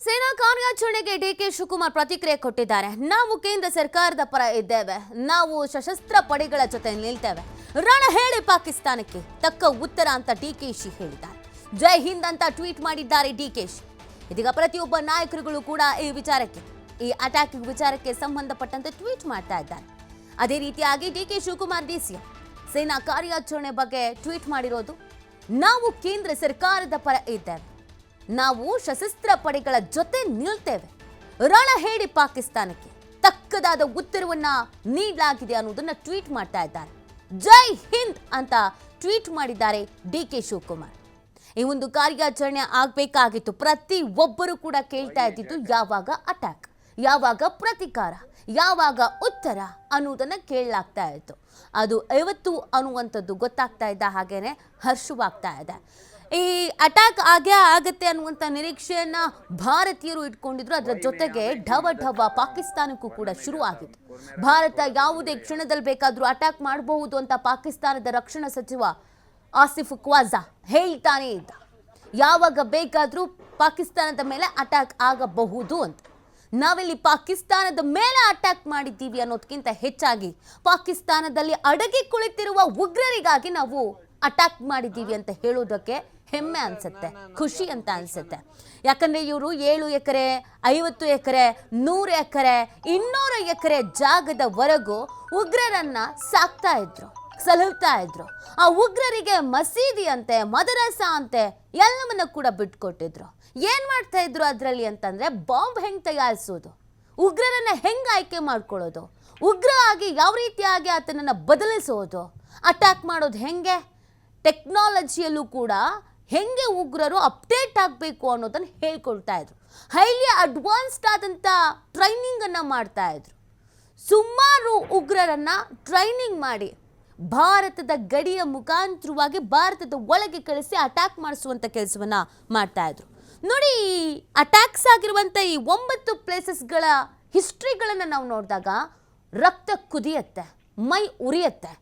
ಸೇನಾ ಕಾರ್ಯಾಚರಣೆಗೆ ಡಿಕೆ ಶಿವಕುಮಾರ್ ಪ್ರತಿಕ್ರಿಯೆ ಕೊಟ್ಟಿದ್ದಾರೆ. ನಾವು ಕೇಂದ್ರ ಸರ್ಕಾರದ ಪರ ಇದ್ದೇವೆ, ನಾವು ಸಶಸ್ತ್ರ ಪಡೆಗಳ ಜೊತೆ ನಿಲ್ತೇವೆ, ರಣ ಹೇಳಿ ಪಾಕಿಸ್ತಾನಕ್ಕೆ ತಕ್ಕ ಉತ್ತರ ಅಂತ ಡಿಕೆಶಿ ಹೇಳಿದ್ದಾರೆ. ಜೈ ಹಿಂದ್ ಅಂತ ಟ್ವೀಟ್ ಮಾಡಿದ್ದಾರೆ ಡಿಕೆಶಿ. ಇದೀಗ ಪ್ರತಿಯೊಬ್ಬ ನಾಯಕರುಗಳು ಕೂಡ ಈ ಅಟ್ಯಾಕ್ ವಿಚಾರಕ್ಕೆ ಸಂಬಂಧಪಟ್ಟಂತೆ ಟ್ವೀಟ್ ಮಾಡ್ತಾ ಇದ್ದಾರೆ. ಅದೇ ರೀತಿಯಾಗಿ ಡಿಕೆ ಶಿವಕುಮಾರ್ ಡಿಸಿಎಂ ಸೇನಾ ಕಾರ್ಯಾಚರಣೆ ಬಗ್ಗೆ ಟ್ವೀಟ್ ಮಾಡಿರೋದು, ನಾವು ಕೇಂದ್ರ ಸರ್ಕಾರದ ಪರ ಇದ್ದೇವೆ, ನಾವು ಸಶಸ್ತ್ರ ಪಡೆಗಳ ಜೊತೆ ನಿಲ್ತೇವೆ, ರಣ ಹೇಳಿ ಪಾಕಿಸ್ತಾನಕ್ಕೆ ತಕ್ಕದಾದ ಉತ್ತರವನ್ನ ನೀಡಲಾಗಿದೆ ಅನ್ನೋದನ್ನ ಟ್ವೀಟ್ ಮಾಡ್ತಾ ಇದ್ದಾರೆ. ಜೈ ಹಿಂದ್ ಅಂತ ಟ್ವೀಟ್ ಮಾಡಿದ್ದಾರೆ ಡಿಕೆ ಶಿವಕುಮಾರ್. ಈ ಒಂದು ಕಾರ್ಯಾಚರಣೆ ಆಗಬೇಕಾಗಿತ್ತು. ಪ್ರತಿ ಒಬ್ಬರು ಕೂಡ ಕೇಳ್ತಾ ಇದ್ದಿದ್ದು ಯಾವಾಗ ಅಟ್ಯಾಕ್, ಯಾವಾಗ ಪ್ರತಿಕಾರ, ಯಾವಾಗ ಉತ್ತರ ಅನ್ನೋದನ್ನ ಕೇಳಲಾಗ್ತಾ ಇತ್ತು. ಅದು ಯಾವತ್ತು ಅನ್ನುವಂಥದ್ದು ಗೊತ್ತಾಗ್ತಾ ಇದ್ದ ಹಾಗೇನೆ ಹರ್ಷವಾಗ್ತಾ ಇದೆ. ಈ ಅಟ್ಯಾಕ್ ಆಗತ್ತೆ ಅನ್ನುವಂಥ ನಿರೀಕ್ಷೆಯನ್ನ ಭಾರತೀಯರು ಇಟ್ಕೊಂಡಿದ್ರು. ಅದರ ಜೊತೆಗೆ ಢವ ಪಾಕಿಸ್ತಾನಕ್ಕೂ ಕೂಡ ಶುರು ಆಗಿತ್ತು. ಭಾರತ ಯಾವುದೇ ಕ್ಷಣದಲ್ಲಿ ಬೇಕಾದ್ರೂ ಅಟ್ಯಾಕ್ ಮಾಡಬಹುದು ಅಂತ ಪಾಕಿಸ್ತಾನದ ರಕ್ಷಣಾ ಸಚಿವ ಆಸಿಫ್ ಕ್ವಾಜಾ ಹೇಳ್ತಾನೆ ಇದ್ದ. ಯಾವಾಗ ಬೇಕಾದ್ರೂ ಪಾಕಿಸ್ತಾನದ ಮೇಲೆ ಅಟ್ಯಾಕ್ ಆಗಬಹುದು ಅಂತ. ನಾವಿಲ್ಲಿ ಪಾಕಿಸ್ತಾನದ ಮೇಲೆ ಅಟ್ಯಾಕ್ ಮಾಡಿದ್ದೀವಿ ಅನ್ನೋದಕ್ಕಿಂತ ಹೆಚ್ಚಾಗಿ ಪಾಕಿಸ್ತಾನದಲ್ಲಿ ಅಡಗಿ ಕುಳಿತಿರುವ ಉಗ್ರರಿಗಾಗಿ ನಾವು ಅಟ್ಯಾಕ್ ಮಾಡಿದ್ದೀವಿ ಅಂತ ಹೇಳೋದಕ್ಕೆ ಹೆಮ್ಮೆ ಅನ್ಸುತ್ತೆ, ಖುಷಿ ಅಂತ ಅನ್ಸುತ್ತೆ. ಯಾಕಂದ್ರೆ ಇವರು 7 ಎಕರೆ, 50 ಎಕರೆ, 100 ಎಕರೆ, 200 ಎಕರೆ ಜಾಗದವರೆಗೂ ಉಗ್ರರನ್ನ ಸಾಕ್ತಾ ಇದ್ರು, ಸಲಹುತ್ತಾ ಇದ್ರು. ಆ ಉಗ್ರರಿಗೆ ಮಸೀದಿ ಅಂತೆ, ಮದರಸ ಅಂತೆ ಎಲ್ಲವನ್ನ ಕೂಡ ಬಿಟ್ಕೊಟ್ಟಿದ್ರು. ಏನ್ ಮಾಡ್ತಾ ಇದ್ರು ಅದರಲ್ಲಿ ಅಂತಂದ್ರೆ, ಬಾಂಬ್ ಹೆಂಗ್ ತಯಾರಿಸೋದು, ಉಗ್ರರನ್ನ ಹೆಂಗ್ ಆಯ್ಕೆ ಮಾಡ್ಕೊಳ್ಳೋದು, ಉಗ್ರ ಆಗಿ ಯಾವ ರೀತಿಯಾಗಿ ಆತನನ್ನ ಬದಲಿಸೋದು, ಅಟ್ಯಾಕ್ ಮಾಡೋದು ಹೆಂಗೆ, ಟೆಕ್ನಾಲಜಿಯಲ್ಲೂ ಕೂಡ ಹೆಂಗೆ ಉಗ್ರರು ಅಪ್ಡೇಟ್ ಆಗಬೇಕು ಅನ್ನೋದನ್ನು ಹೇಳ್ಕೊಳ್ತಾ ಇದ್ರು. ಹೈಲಿ ಅಡ್ವಾನ್ಸ್ಡ್ ಆದಂಥ ಟ್ರೈನಿಂಗ್ ಅನ್ನ ಮಾಡ್ತಾ ಇದ್ರು. ಸುಮಾರು ಉಗ್ರರನ್ನ ಟ್ರೈನಿಂಗ್ ಮಾಡಿ ಭಾರತದ ಗಡಿಯ ಮುಖಾಂತರವಾಗಿ ಭಾರತದ ಒಳಗೆ ಕಳಿಸಿ ಅಟ್ಯಾಕ್ ಮಾಡಿಸುವಂತ ಕೆಲಸವನ್ನ ಮಾಡ್ತಾ ಇದ್ರು. ನೋಡಿ, ಅಟ್ಯಾಕ್ಸ್ ಆಗಿರುವಂತ ಈ 9 ಪ್ಲೇಸಸ್ಗಳ ಹಿಸ್ಟ್ರಿಗಳನ್ನ ನಾವು ನೋಡಿದಾಗ ರಕ್ತ ಕುದಿಯತ್ತೆ, ಮೈ ಉರಿಯತ್ತೆ.